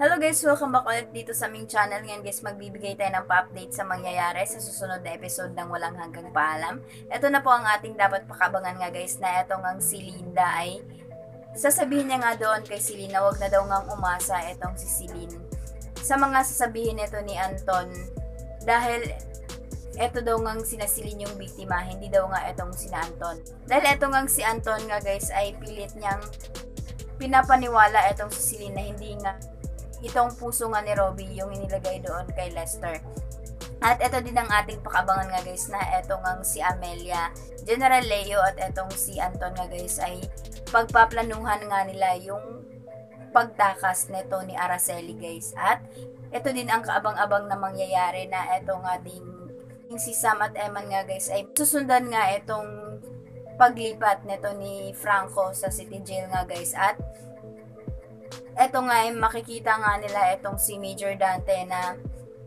Hello guys! Welcome back ulit dito sa aming channel. Ngayon guys, magbibigay tayo ng pa-update sa mangyayari sa susunod na episode ng Walang Hanggang Paalam. Ito na po ang ating dapat pakabangan nga guys, na etong ang si Linda ay sasabihin niya nga doon kay Celine na wag na daw ngang umasa etong si Celine sa mga sasabihin nito ni Anton, dahil eto daw ngang sina Celine yung biktima, hindi daw nga etong sina Anton. Dahil eto ngang si Anton nga guys ay pilit niyang pinapaniwala etong si Celine na hindi nga itong puso nga ni Robbie yung inilagay doon kay Lester. At ito din ang ating pakabangan nga guys, na etong ang si Amelia, General Leo at etong si Anton nga guys ay pagpaplanuhan nga nila yung pagtakas nito ni Araceli guys. At ito din ang kaabang-abang na mangyayari, na eto nga din si Sam at Eman nga guys ay susundan nga itong paglipat nito ni Franco sa City Jail nga guys. At eto nga ay makikita nga nila etong si Major Dante na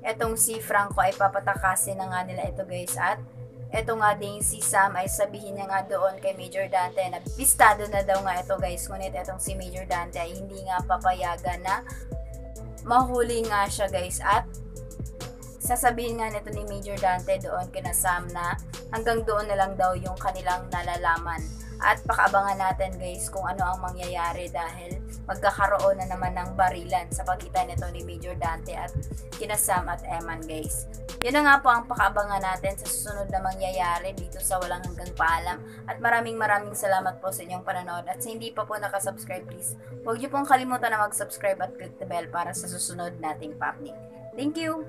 etong si Franco ay papatakasin na nga nila ito guys. At eto nga din si Sam ay sabihin niya nga doon kay Major Dante na pistado na daw nga ito guys. Ngunit etong si Major Dante ay hindi nga papayagan na mahuli nga siya guys. At sasabihin nga nito ni Major Dante doon kina Sam na hanggang doon na lang daw yung kanilang nalalaman. At pakaabangan natin guys kung ano ang mangyayari, dahil magkakaroon na naman ng barilan sa pagitan nito ni Major Dante at kina Sam at Eman guys. Yun na nga po ang pakaabangan natin sa susunod na mangyayari dito sa Walang Hanggang Paalam. At maraming salamat po sa inyong panonood. At sa hindi pa po nakasubscribe, please huwag niyo pong kalimutan na mag-subscribe at click the bell para sa susunod nating pa-update. Thank you!